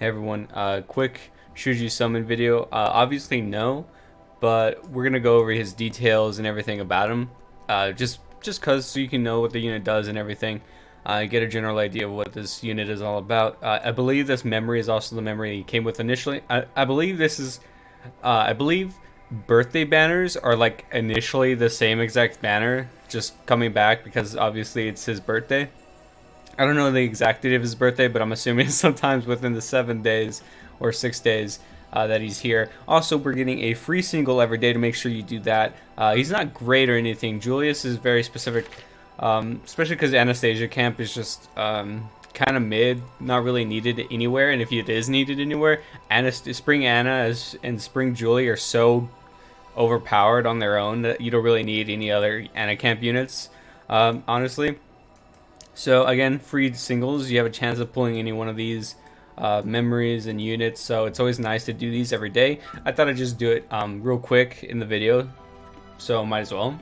Hey everyone, quick Shuju summon video. Obviously no, but we're gonna go over his details and everything about him. Just cause so you can know what the unit does and everything. Get a general idea of what this unit is all about. I believe this memory is also the memory he came with initially. I believe this is, I believe birthday banners are like initially the same exact banner, just coming back because obviously it's his birthday. I don't know the exact date of his birthday, but I'm assuming sometimes within the 7 days or 6 days that he's here. Also, we're getting a free single every day to make sure you do that. He's not great or anything. Julius is very specific, especially because Anastasia camp is just kind of mid, not really needed anywhere. And if it is needed anywhere, Spring Anna and Spring Julie are so overpowered on their own that you don't really need any other Anna camp units, honestly. So again, free singles, you have a chance of pulling any one of these memories and units, so it's always nice to do these every day. I thought I'd just do it real quick in the video, so might as well.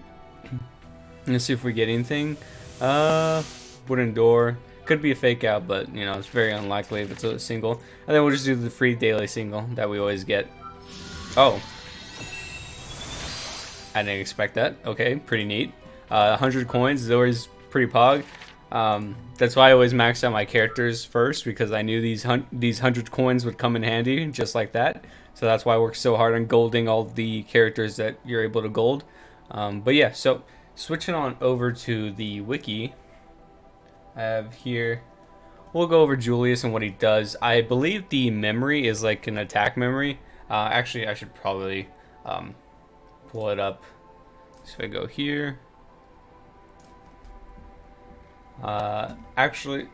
Let's see if we get anything. Wooden door. Could be a fake out, but you know, it's very unlikely if it's a single. And then we'll just do the free daily single that we always get. Oh. I didn't expect that. Okay, pretty neat. 100 coins is always pretty pog. That's why I always maxed out my characters first, because I knew these 100 coins would come in handy just like that. So that's why I worked so hard on golding all the characters that you're able to gold. But yeah, so switching on over to the wiki, I have here, we'll go over Julius and what he does. I believe the memory is like an attack memory. Actually, I should probably pull it up. So if I go here, actually,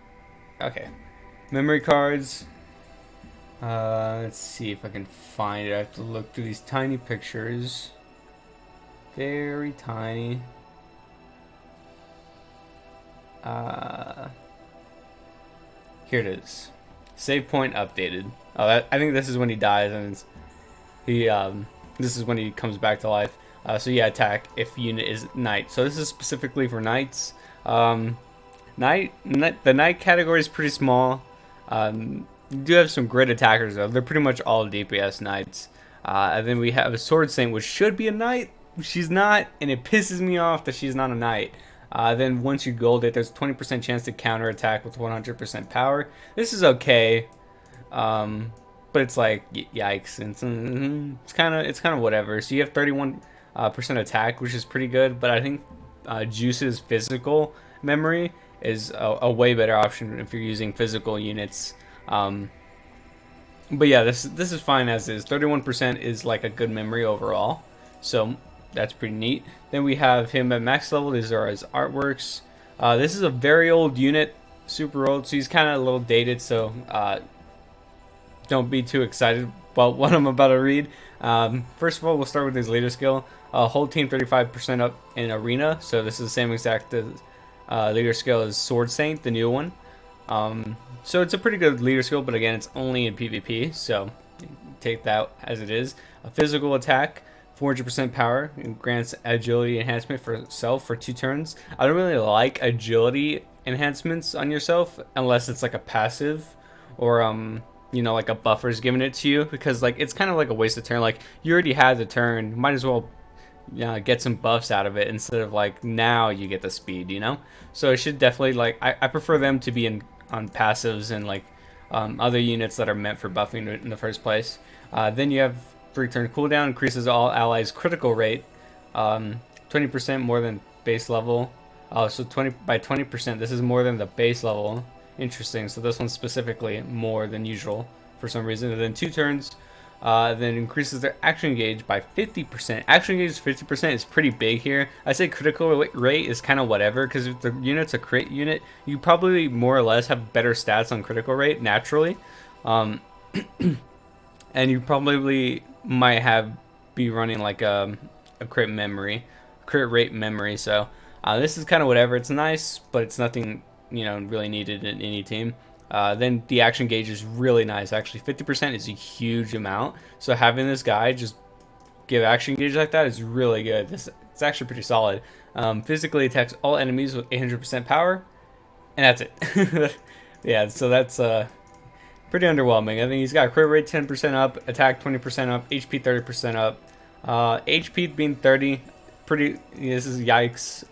okay, memory cards. Let's see if I can find it. I have to look through these tiny pictures, very tiny. Here it is. Save point updated. Oh, I think this is when he dies, and this is when he comes back to life. So yeah, attack if unit is knight. So this is specifically for knights. The knight category is pretty small. You do have some great attackers though. They're pretty much all DPS knights. And then we have a sword saint, which should be a knight. She's not, and it pisses me off that she's not a knight. Then once you gold it, there's 20% chance to counter attack with 100% power. This is okay, but it's like yikes. It's kind of whatever. So you have 31% attack, which is pretty good. But I think Juice's physical memory is a way better option if you're using physical units. But yeah, this is fine as is. 31% is like a good memory overall, so that's pretty neat. Then we have him at max level. These are his artworks. This is a very old unit, super old, so he's kind of a little dated, so don't be too excited about what I'm about to read. First of all, we'll start with his leader skill. Whole team 35% up in arena, so this is the same exact leader skill as Sword Saint, the new one. So it's a pretty good leader skill, but again, it's only in PvP, so take that as it is. A physical attack, 400% power, and grants agility enhancement for self for 2 turns. I don't really like agility enhancements on yourself unless it's like a passive, or you know, like a buffer is giving it to you, because like it's kind of like a waste of turn. Like you already had the turn, might as well get some buffs out of it instead of like now you get the speed, you know. So it should definitely, like, I prefer them to be on passives and like other units that are meant for buffing in the first place. Then you have 3-turn cooldown, increases all allies critical rate 20% more than base level. So 20%, this is more than the base level. Interesting. So this one's specifically more than usual for some reason. And then 2 turns, then increases their action gauge by 50%. Action gauge 50% is pretty big here. I say critical rate is kind of whatever, because if the unit's a crit unit, you probably more or less have better stats on critical rate naturally. And you probably might be running like a crit rate memory. So this is kind of whatever. It's nice, but it's nothing, you know, really needed in any team. Then the action gauge is really nice. Actually, 50% is a huge amount. So having this guy just give action gauge like that is really good. It's actually pretty solid. Physically attacks all enemies with 800% power, and that's it. Yeah, so that's pretty underwhelming. I think he's got crit rate 10% up, attack 20% up, HP 30% up. HP being 30, pretty. This is yikes.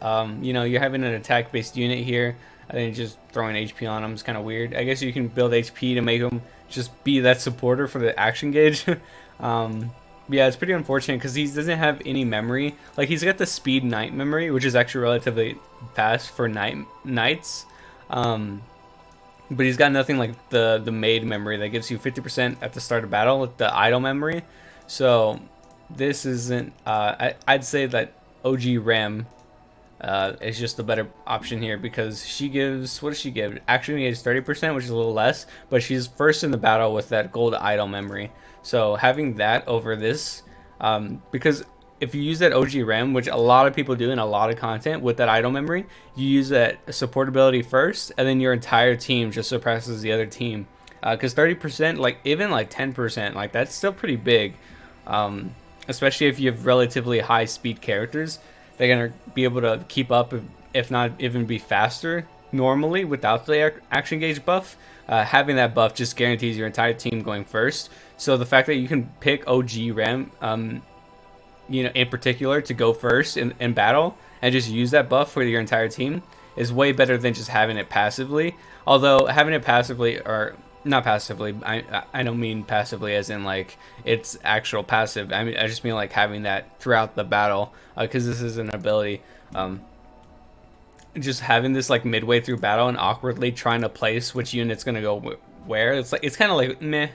You know, you're having an attack-based unit here. I think just throwing HP on him is kind of weird. I guess you can build HP to make him just be that supporter for the action gauge. Yeah, it's pretty unfortunate because he doesn't have any memory. Like, he's got the speed knight memory, which is actually relatively fast for knights. But he's got nothing like the maid memory that gives you 50% at the start of battle with the idle memory. So this isn't. I'd say that OG Ram is just a better option here because she gives. What does she give? Actually, gives 30%, which is a little less. But she's first in the battle with that gold idle memory. So having that over this, because if you use that OG RAM, which a lot of people do in a lot of content with that idle memory, you use that support ability first, and then your entire team just suppresses the other team. Because 30%, like even like 10%, like that's still pretty big. Especially if you have relatively high speed characters, they're gonna be able to keep up, if not even be faster normally without the action gauge buff. Having that buff just guarantees your entire team going first. So the fact that you can pick OG Ram, you know, in particular, to go first in battle and just use that buff for your entire team is way better than just having it passively. Although having it passively, or not passively, I don't mean passively as in like it's actual passive. I mean, I just mean like having that throughout the battle, because this is an ability. Just having this like midway through battle and awkwardly trying to place which unit's gonna go where, it's like, it's kind of like meh.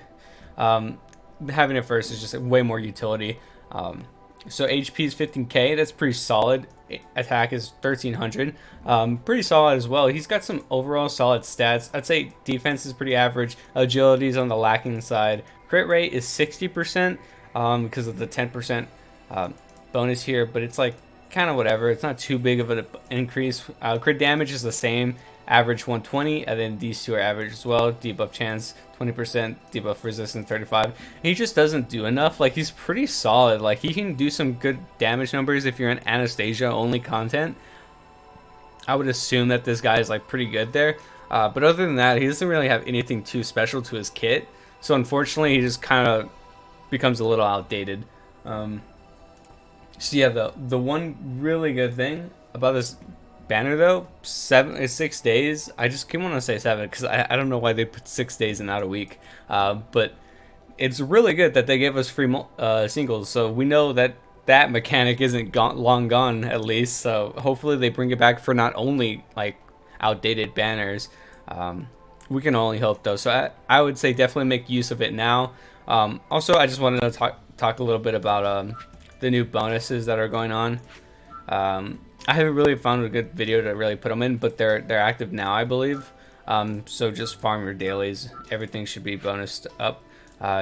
Having it first is just way more utility. So HP is 15k, that's pretty solid. Attack is 1300, pretty solid as well. He's got some overall solid stats. I'd say defense is pretty average. Agility is on the lacking side. Crit rate is 60%, because of the 10% bonus here, but it's like kind of whatever. It's not too big of an increase. Crit damage is the same, average 120, and then these two are average as well. Debuff chance 20%, debuff resistance 35. He just doesn't do enough. Like, he's pretty solid. Like, he can do some good damage numbers if you're in Anastasia only content. I would assume that this guy is like pretty good there, but other than that, he doesn't really have anything too special to his kit. So unfortunately, he just kind of becomes a little outdated. So yeah, the one really good thing about this banner though, 6 days. I just want to say 7 because I don't know why they put 6 days and not a week. But it's really good that they gave us free singles, so we know that that mechanic isn't long gone at least. So hopefully they bring it back for not only like outdated banners. We can only hope though. So I would say definitely make use of it now. Also, I just wanted to talk a little bit about the new bonuses that are going on. I haven't really found a good video to really put them in, but they're active now, I believe. So just farm your dailies. Everything should be bonused up.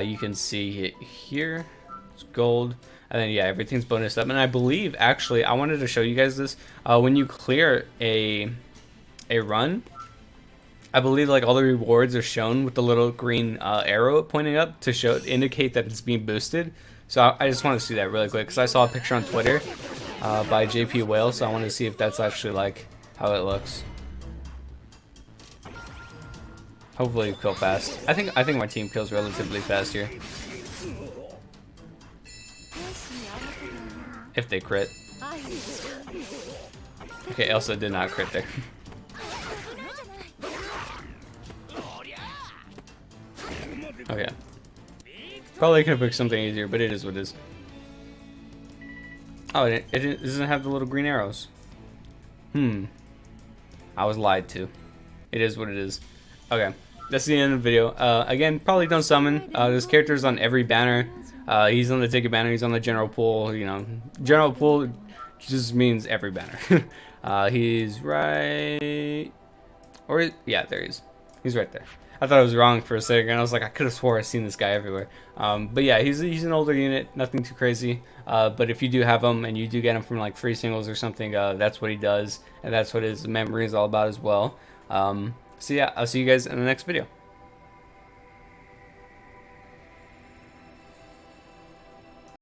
You can see it here. It's gold. And then yeah, everything's bonused up. And I believe, actually, I wanted to show you guys this. When you clear a run, I believe like all the rewards are shown with the little green arrow pointing up to indicate that it's being boosted. So I just want to see that really quick because I saw a picture on Twitter by JP Whale, so I want to see if that's actually like how it looks. Hopefully you kill fast. I think my team kills relatively fast here. If they crit. Okay, Elsa did not crit there. Okay. Probably could have picked something easier, but it is what it is. Oh, it doesn't have the little green arrows. I was lied to. It is what it is. Okay, that's the end of the video. Again, probably don't summon. This character is on every banner. He's on the ticket banner. He's on the general pool. You know, general pool just means every banner. He's right, or yeah, there he is. He's right there. I thought I was wrong for a second. I was like, I could have swore I've seen this guy everywhere. But yeah, he's an older unit, nothing too crazy. But if you do have him and you do get him from like free singles or something, that's what he does, and that's what his memory is all about as well. So yeah, I'll see you guys in the next video.